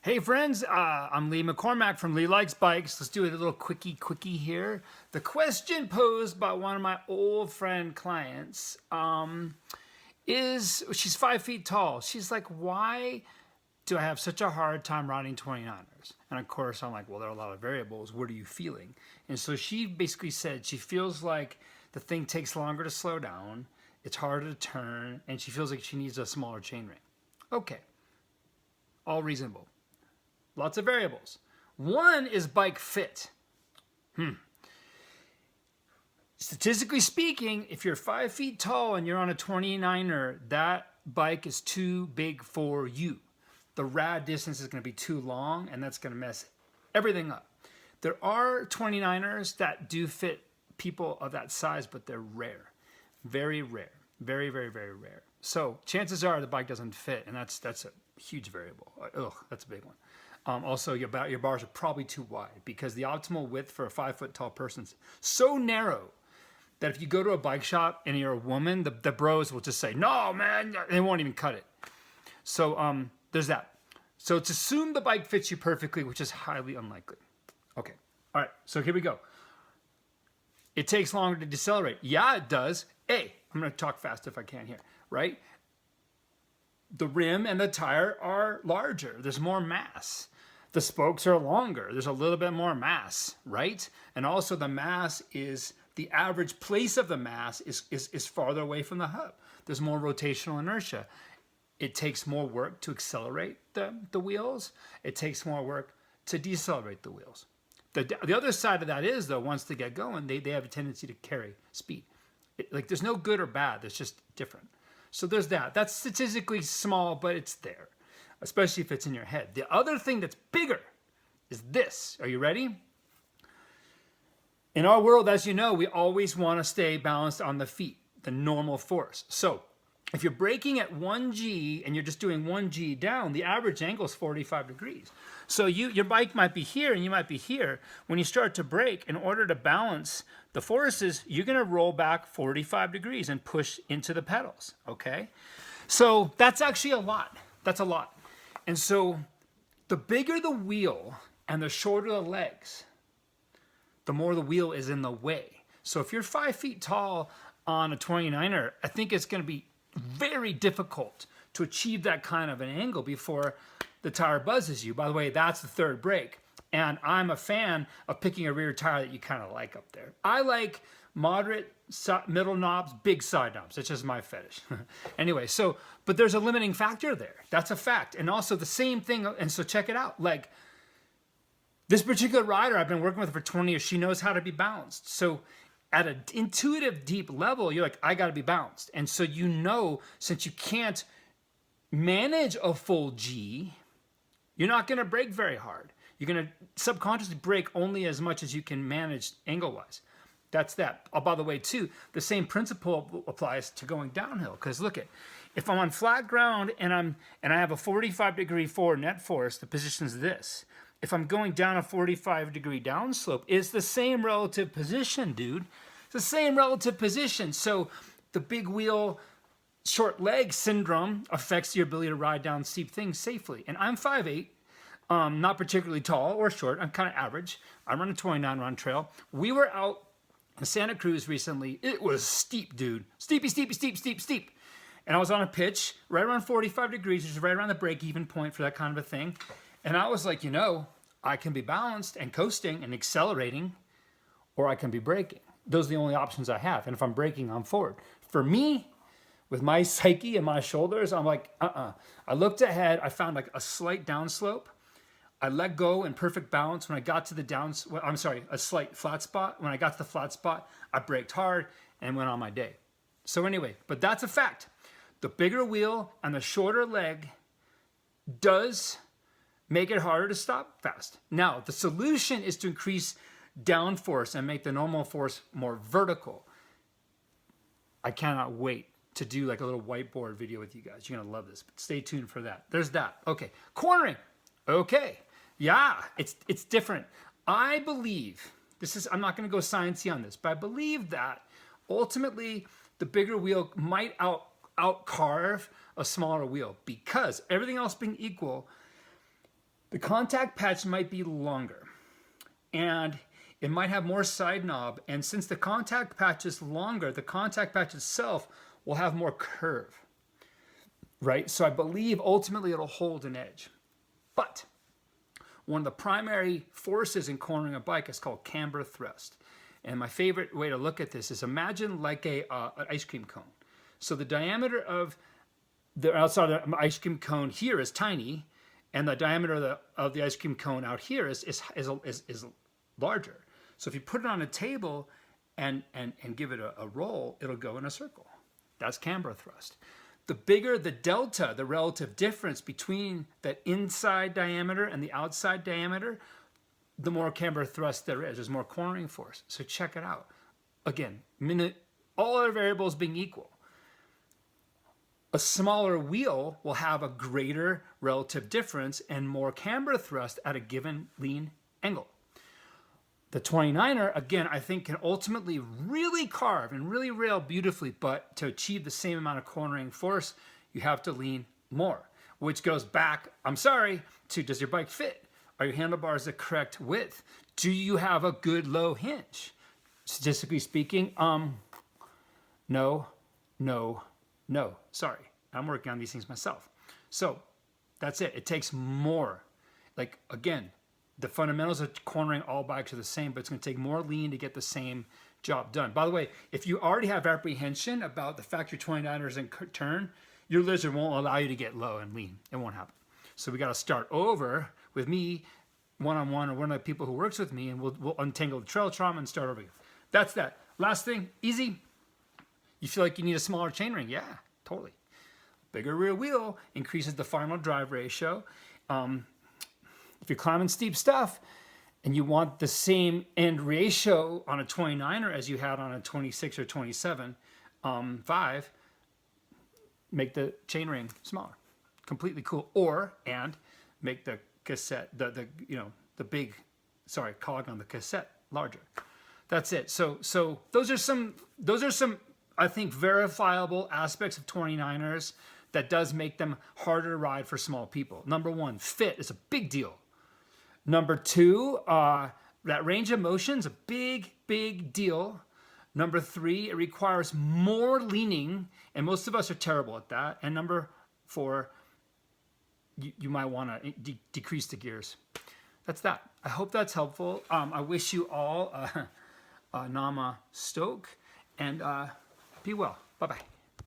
Hey friends, I'm Lee McCormack from Lee Likes Bikes. Let's do a little quickie here. The question posed by one of my old friend clients is, she's 5 feet tall. She's like, why do I have such a hard time riding 29ers? And of course I'm like, well, there are a lot of variables. What are you feeling? And so she basically said she feels like the thing takes longer to slow down, it's harder to turn, and she feels like she needs a smaller chainring. Okay, all reasonable. Lots of variables. One is bike fit. Statistically speaking, if you're 5 feet tall and you're on a 29er, that bike is too big for you. The rad distance is going to be too long, and that's going to mess everything up. There are 29ers that do fit people of that size, but they're rare. Very rare. Very, very, very rare. So chances are the bike doesn't fit, and that's a huge variable. Ugh, that's a big one. Also, your bars are probably too wide because the optimal width for a 5 foot tall person is so narrow that if you go to a bike shop and you're a woman, the bros will just say, no, man, they won't even cut it. So there's that. So it's assume the bike fits you perfectly, which is highly unlikely. Okay, all right, so here we go. It takes longer to decelerate. Yeah, it does. I'm gonna talk fast if I can here, right? The rim and the tire are larger. There's more mass. The spokes are longer. There's a little bit more mass, right? And also the mass is, the average place of the mass is farther away from the hub. There's more rotational inertia. It takes more work to accelerate the wheels. It takes more work to decelerate the wheels. The other side of that is, though, once they get going, they have a tendency to carry speed. Like there's no good or bad. There's just different. So there's that. That's statistically small, but it's there, especially if it's in your head. The other thing that's bigger is this. Are you ready? In our world, as you know, we always want to stay balanced on the feet, the normal force. So if you're braking at 1G and you're just doing 1G down, the average angle is 45 degrees. So your bike might be here and you might be here. When you start to brake, in order to balance the forces, you're going to roll back 45 degrees and push into the pedals, okay? So that's actually a lot. That's a lot. And so the bigger the wheel and the shorter the legs, the more the wheel is in the way. So if you're 5 feet tall on a 29er, I think it's going to be very difficult to achieve that kind of an angle before the tire buzzes you. By the way, that's the third brake. And I'm a fan of picking a rear tire that you kind of like up there. I like moderate middle knobs, big side knobs. That's just my fetish. Anyway, but there's a limiting factor there. That's a fact. And also the same thing, and so check it out. Like this particular rider I've been working with for 20 years, she knows how to be balanced. So at an intuitive, deep level, you're like, I got to be balanced. And so you know, since you can't manage a full G, you're not going to brake very hard. You're going to subconsciously brake only as much as you can manage angle-wise. That's that. Oh, by the way, too, the same principle applies to going downhill. Because look at, if I'm on flat ground and I have a 45-degree forward net force, the position's this. If I'm going down a 45-degree downslope, it's the same relative position, dude. It's the same relative position. So the big wheel, short leg syndrome affects your ability to ride down steep things safely. And I'm 5'8", not particularly tall or short. I'm kind of average. I run a 29 run trail. We were out in Santa Cruz recently. It was steep, dude. Steepy, steepy, steep, steep, steep. And I was on a pitch right around 45 degrees, which is right around the break-even point for that kind of a thing. And I was like, you know, I can be balanced and coasting and accelerating, or I can be braking. Those are the only options I have. And if I'm braking, I'm forward. For me, with my psyche and my shoulders, I'm like, I looked ahead. I found like a slight downslope. I let go in perfect balance. When I got to the a slight flat spot. When I got to the flat spot, I braked hard and went on my day. So anyway, but that's a fact. The bigger wheel and the shorter leg does make it harder to stop fast. Now, the solution is to increase downforce and make the normal force more vertical. I cannot wait to do like a little whiteboard video with you guys. You're gonna love this, but stay tuned for that. There's that. Okay, cornering. Okay, yeah, it's different. I believe, I'm not gonna go sciencey on this, but I believe that ultimately the bigger wheel might out carve a smaller wheel because everything else being equal, The contact patch might be longer, and it might have more side knob, and since the contact patch is longer, the contact patch itself will have more curve, right? So I believe ultimately it'll hold an edge. But one of the primary forces in cornering a bike is called camber thrust. And my favorite way to look at this is imagine like an ice cream cone. So the diameter of the outside of the ice cream cone here is tiny, and the diameter of the ice cream cone out here is larger. So if you put it on a table and give it a roll, it'll go in a circle. That's camber thrust. The bigger the delta, the relative difference between the inside diameter and the outside diameter, the more camber thrust there is. There's more cornering force. So check it out. Again, all other variables being equal, a smaller wheel will have a greater relative difference and more camber thrust at a given lean angle. The 29er, again, I think can ultimately really carve and really rail beautifully, but to achieve the same amount of cornering force, you have to lean more, which goes back, I'm sorry, to does your bike fit? Are your handlebars the correct width? Do you have a good low hinge? Statistically speaking, no. Sorry, I'm working on these things myself. So that's it. It takes more. Like, again, the fundamentals of cornering all bikes are the same, but it's going to take more lean to get the same job done. By the way, if you already have apprehension about the fact your 29ers in turn, your lizard won't allow you to get low and lean. It won't happen. So we got to start over with me one-on-one or one of the people who works with me, and we'll untangle the trail trauma and start over again. That's that. Last thing, easy. You feel like you need a smaller chainring? Yeah, totally. Bigger rear wheel increases the final drive ratio. If you're climbing steep stuff and you want the same end ratio on a 29er as you had on a 26 or 27, 5, make the chainring smaller. Completely cool. And make the cassette, the big cog on the cassette larger. That's it. So those are some I think verifiable aspects of 29ers that does make them harder to ride for small people. Number one, fit is a big deal. Number two, that range of motion is a big deal. Number three, it requires more leaning, and most of us are terrible at that. And number four, you might want to decrease the gears. That's that. I hope that's helpful. I wish you all Nama Stoke, and be well. Bye-bye.